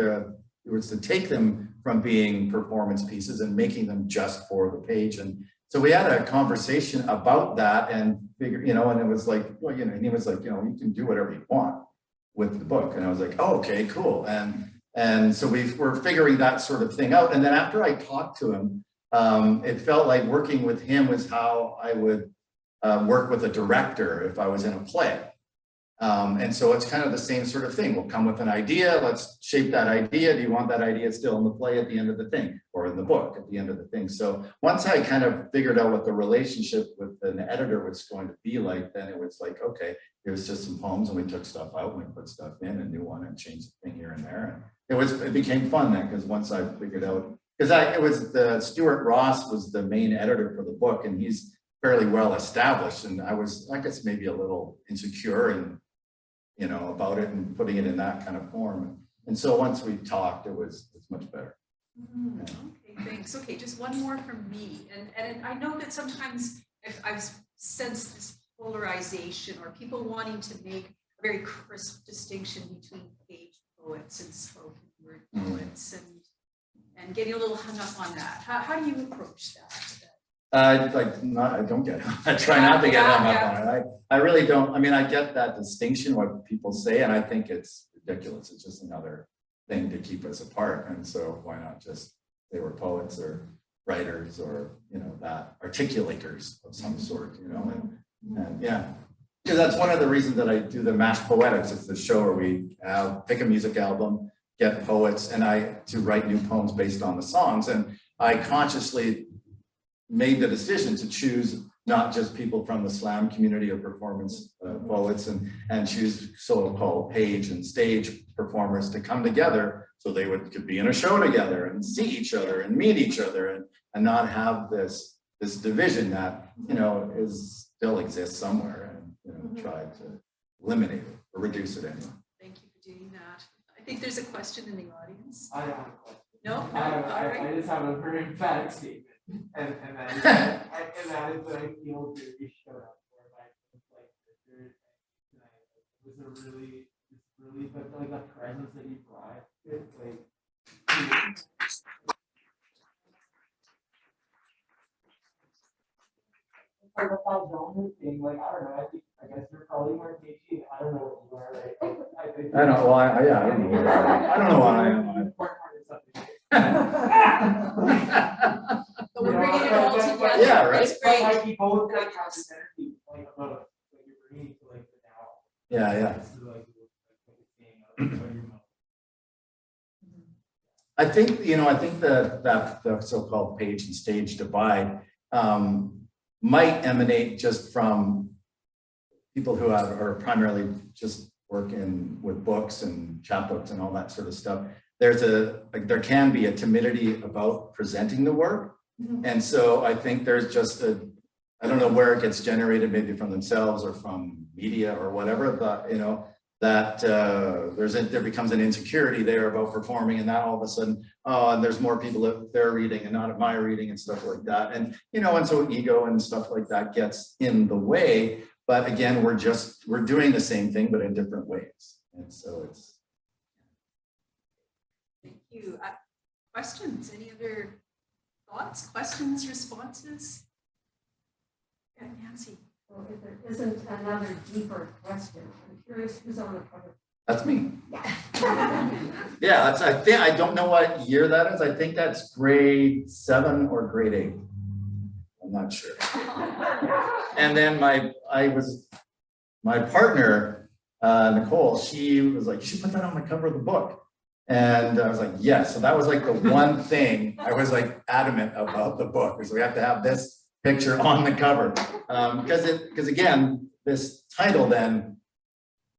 S3: it was to take them from being performance pieces and making them just for the page. And so we had a conversation about that and figure, you know, and it was like, well, you know, and he was like, you know, you can do whatever you want with the book. And I was like, oh, okay, cool. And so we were figuring that sort of thing out. And then after I talked to him, it felt like working with him was how I would work with a director if I was in a play. And so it's kind of the same sort of thing. We'll come with an idea, let's shape that idea. Do you want that idea still in the play at the end of the thing, or in the book at the end of the thing? So once I kind of figured out what the relationship with an editor was going to be like, then it was like, okay, here's just some poems, and we took stuff out and we put stuff in, a new one, and changed the thing here and there. And it became fun then, because once I figured out, because Stuart Ross was the main editor for the book, and he's fairly well established, and I was, I guess, maybe a little insecure and, you know, about it and putting it in that kind of form. And so once we talked, it's much better.
S1: Yeah. Okay, thanks. Okay, just one more from me. And I know that sometimes I've sensed this polarization, or people wanting to make a very crisp distinction between page poets and spoken word poets, and getting a little hung up on that. How do you approach that?
S3: I don't get it. I try not to get hung up on it. I really don't. I mean, I get that distinction, what people say, and I think it's ridiculous. It's just another thing to keep us apart. And so why not just they were poets or writers, or, you know, that articulators of some sort, you know, and yeah. Because that's one of the reasons that I do the Mashed Poetics. It's the show where we pick a music album, get poets, and to write new poems based on the songs. And I consciously made the decision to choose not just people from the slam community or performance poets, and choose solo page and stage performers to come together so they could be in a show together and see each other and meet each other, and not have this division that, you know, still exists somewhere, and, you know, try to eliminate it or reduce it anyway.
S1: Thank you for doing that. I think there's a question in the audience.
S4: I don't have a question.
S1: No?
S4: All right. I just have a very emphatic statement. And that is that I feel very showed up for, like tonight. It was really, but like the presence that you brought, it's like. Like a genre thing, like I don't know. I guess you're probably more teaching. I don't know what you are. Right?
S3: I don't. Well, I don't know. I don't know what I am.
S1: But we're bringing it all together.
S3: Yeah, right.
S1: It's great.
S4: Like you both like have this energy, like about like you're bringing to like the now.
S3: Yeah.
S4: Like,
S3: I think, you know, that the so-called page and stage divide might emanate just from people who are primarily just working with books and chapbooks and all that sort of stuff. There can be a timidity about presenting the work. And so I think there's just a I don't know where it gets generated, maybe from themselves or from media or whatever, but you know, that there becomes an insecurity there about performing, and that all of a sudden, oh, and there's more people at their reading and not at my reading and stuff like that. And you know, and so ego and stuff like that gets in the way. But again, we're doing the same thing, but in different ways. And so it's.
S1: Thank you. Questions? Any other thoughts, questions, responses? Yeah, Nancy.
S5: Well, if there isn't another deeper question, I'm curious who's on the cover.
S3: That's me. Yeah, that's, I don't know what year that is. I think that's grade 7 or grade 8. I'm not sure. And then my partner, Nicole, she was like, you should put that on the cover of the book. And I was like, yes. So that was like the one thing I was like adamant about the book, is we have to have this picture on the cover. Because again, this title then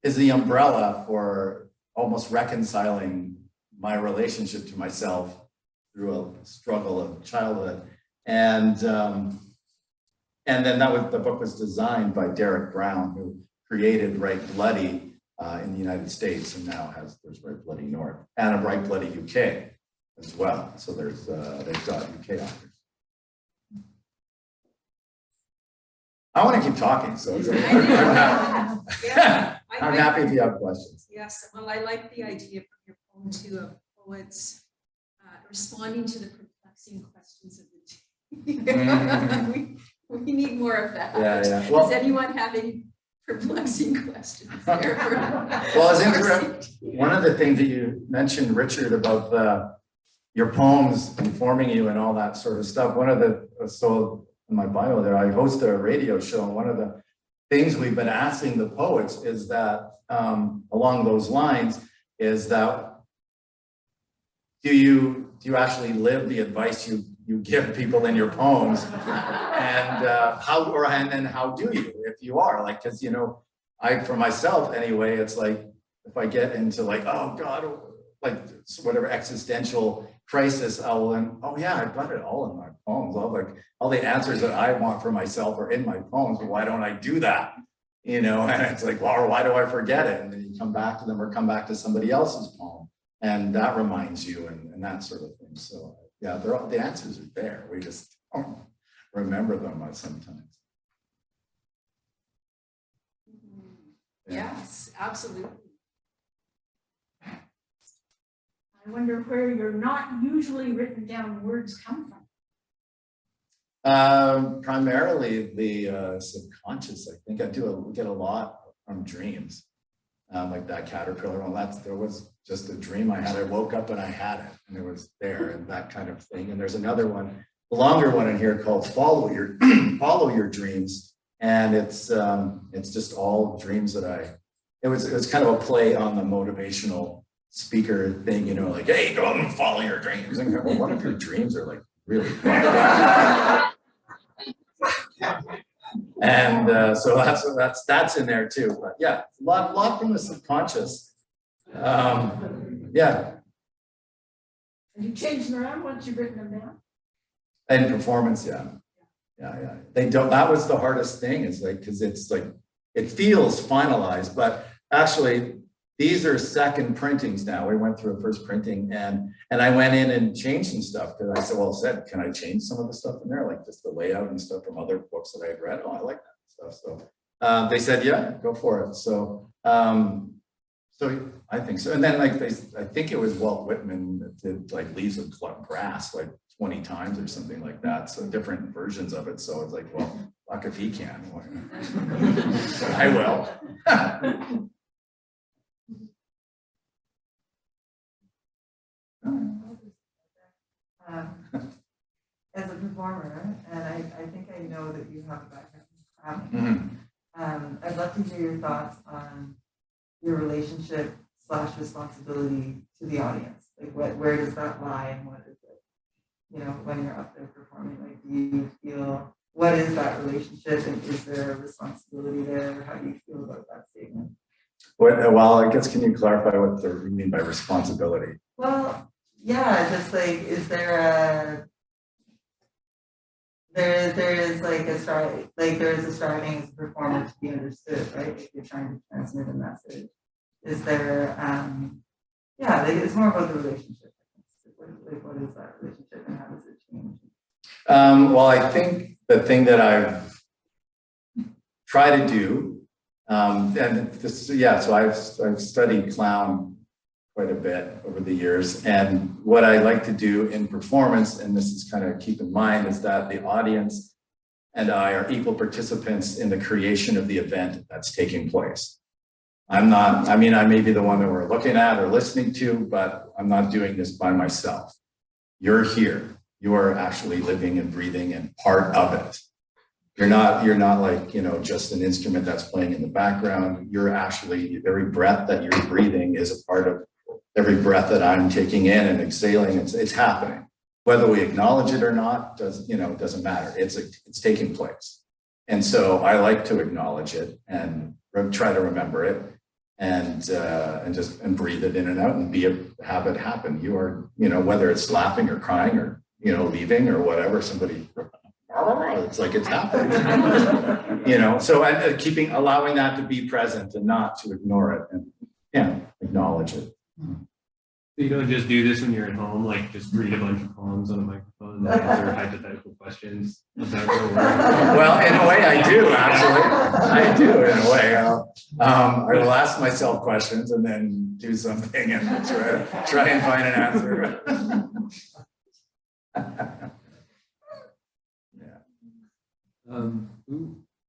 S3: is the umbrella for almost reconciling my relationship to myself through a struggle of childhood. And then the book was designed by Derek Brown, who created Write Bloody in the United States, and now there's Write Bloody North and a Write Bloody UK as well. So they've got UK authors. I want to keep talking, so I'm happy if you have questions.
S1: Yes, well, I like the idea from your poem too of poets responding to the perplexing questions of the day. We need more of that.
S3: Yeah. Well,
S1: does anyone have any perplexing questions there?
S3: Well, it's interesting. One of the things that you mentioned, Richard, about your poems informing you and all that sort of stuff. So in my bio there, I host a radio show, and one of the things we've been asking the poets is that, along those lines, is that do you actually live the advice you give people in your poems, and how do you, if you are, like, because you know, for myself anyway, it's like if I get into like, oh God, like whatever existential crisis, oh yeah, I've got it all in my poems. All the answers that I want for myself are in my poems, but why don't I do that? You know, and it's like, well, or why do I forget it? And then you come back to them or come back to somebody else's poem, and that reminds you and that sort of thing. So yeah, the answers are there. We just don't remember them sometimes.
S1: Yes, absolutely.
S5: I wonder where your not usually written down words come from.
S3: Primarily the subconscious. I think get a lot from dreams, like that caterpillar. Well, there was just a dream I had. I woke up and I had it, and it was there, and that kind of thing. And there's another one, a longer one in here called "Follow Your Dreams," and it's just all dreams that it was kind of a play on the motivational speaker thing, you know, like, hey, go out and follow your dreams. And well, what if your dreams are like really bad? And so that's in there too. But yeah, a lot from the subconscious. Yeah.
S5: And you change them around once you've written them down?
S3: And performance, yeah. They don't. That was the hardest thing, is like, because it's like it feels finalized, but actually these are second printings now. We went through a first printing, and I went in and changed some stuff, because I said, can I change some of the stuff in there, like just the layout and stuff from other books that I had read? Oh, I like that stuff. So they said, yeah, go for it. So so I think so. And then like I think it was Walt Whitman that did like Leaves of Grass like 20 times or something like that. So different versions of it. So it's like, well, fuck if he can. I will.
S6: As a performer, and I think I know that you have a background in craft, I'd love to hear your thoughts on your relationship / responsibility to the audience. Like, where does that lie, and what is it? You know, when you're up there performing, like, do you feel, what is that relationship, and is there a responsibility there? How do you feel about that statement?
S3: Well, I guess, can you clarify what you mean by responsibility?
S6: Well, yeah, just like, is there there is like a striving, like there is a striving as a performer to be understood, right? If you're trying to transmit a message. Is there, yeah, like it's more about the relationship. What is that relationship and how does it change?
S3: Well, I think the thing that I've tried to do, and this, yeah, so I've studied clown quite a bit over the years. And what I like to do in performance, and this is kind of keep in mind, is that the audience and I are equal participants in the creation of the event that's taking place. I'm not, I mean, I may be the one that we're looking at or listening to, but I'm not doing this by myself. You're here. You are actually living and breathing and part of it. You're not like, you know, just an instrument that's playing in the background. You're actually, every breath that you're breathing is a part of every breath that I'm taking in and exhaling. It's happening. Whether we acknowledge it or not, doesn't matter. It's taking place. And so I like to acknowledge it and try to remember it and just breathe it in and out and have it happen. You are, you know, whether it's laughing or crying or, you know, leaving or whatever, somebody, it's like it's happening, you know, so allowing that to be present and not to ignore it and, yeah, acknowledge it.
S7: So you don't just do this when you're at home, like just read a bunch of poems on a microphone and answer hypothetical questions about your work?
S3: Well, in a way I do, actually. I do, in a way. I will ask myself questions and then do something and try and find an answer. Yeah.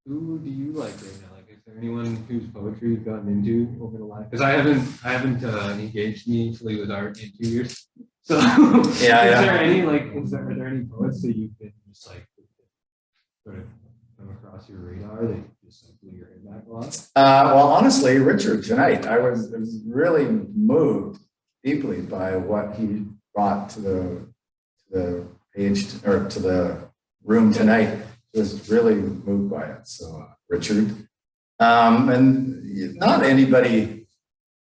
S7: Who do you like right now? Like, is there anyone whose poetry you've gotten into over the last? Because I haven't engaged meaningfully with art in 2 years. So, are there any poets that you can just like sort of come across your radar that just like blew your head back a lot?
S3: Well, honestly, Richard tonight, I was really moved deeply by what he brought to the page or to the room tonight. Was really moved by it. So Richard, and not anybody,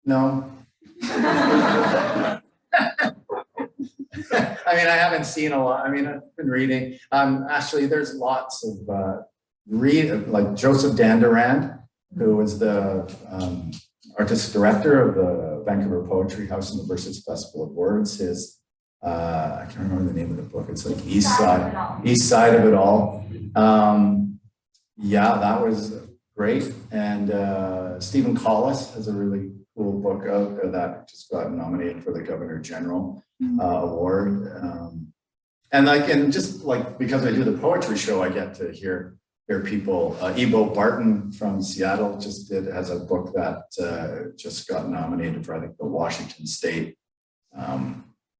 S3: no. I mean, I haven't seen a lot. I mean, I've been reading. Actually, there's lots of like Joseph Dandurand, who was the artistic director of the Vancouver Poetry House and the Versus Festival of Words. His I can't remember the name of the book. It's like East Side of It All. Yeah, that was great. And Stephen Collis has a really cool book out that just got nominated for the Governor General Award. And just like because I do the poetry show, I get to hear people. Ebo Barton from Seattle has a book that just got nominated for, I think, the Washington State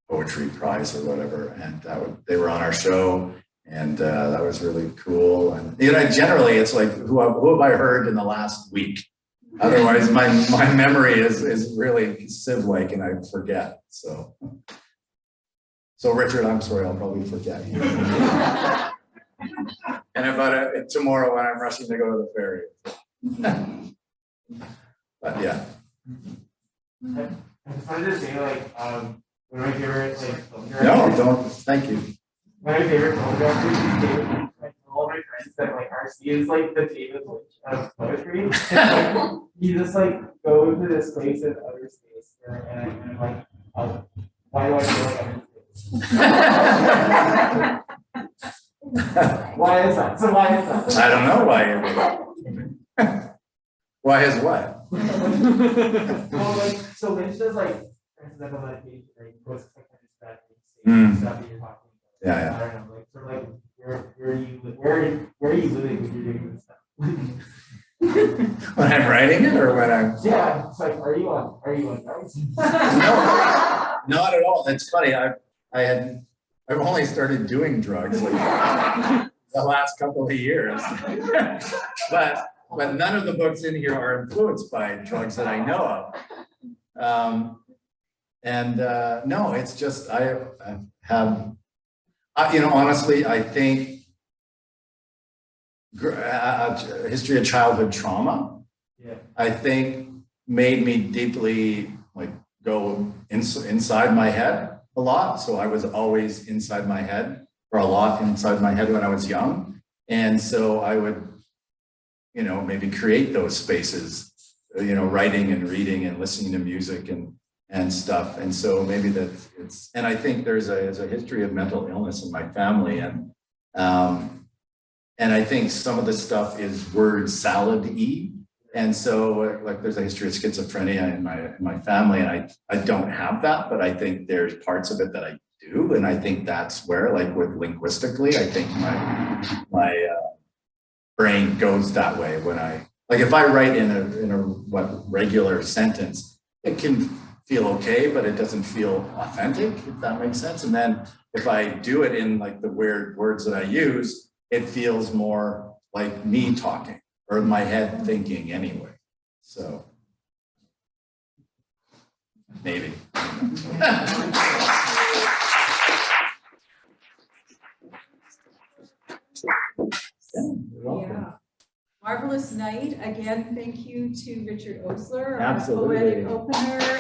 S3: Poetry Prize or whatever, and they were on our show, and that was really cool. And you know, generally it's like who have I heard in the last week? Otherwise, my memory is really sieve-like, and I forget. So Richard, I'm sorry, I'll probably forget you. And about tomorrow when I'm rushing to go to the ferry. But yeah.
S4: I just wanted to say, like, one of my favorite, like,
S3: No, don't. Thank you.
S4: One of my favorite photographers, like, all my friends that like RC is like the David Lynch of poetry. Like, you just like go to this place in outer space, and I'm like, why do I feel like I'm in space? Why is that? So why is that?
S3: I don't know why. Why is what?
S4: Well, like, so Lynch does like transcendental meditation, right? Goes to like that stuff that you're talking about.
S3: Yeah.
S4: I don't know, like sort of like where are you living when you're doing this stuff?
S3: When I'm writing it or when I'm.
S4: Yeah, it's like, are you on drugs?
S3: No, not at all. It's funny. I've only started doing drugs like the last couple of years, but none of the books in here are influenced by drugs that I know of. No, it's just I have, you know, honestly, I think history of childhood trauma, I think made me deeply like go inside my head a lot. So I was always inside my head or a lot inside my head when I was young. And so I would, you know, maybe create those spaces, you know, writing and reading and listening to music and stuff. And so maybe that it's, and I think there's a history of mental illness in my family. And I think some of the stuff is word salad-y. And so like there's a history of schizophrenia in my family, and I don't have that, but I think there's parts of it that I do. And I think that's where, like with linguistically, I think my brain goes that way when like if I write in a regular sentence, it can feel okay, but it doesn't feel authentic, if that makes sense. And then if I do it in like the weird words that I use, it feels more like me talking or my head thinking anyway. So maybe.
S1: Yeah. Marvelous night. Again, thank you to Richard Osler, our
S3: Absolutely.
S1: poetic opener.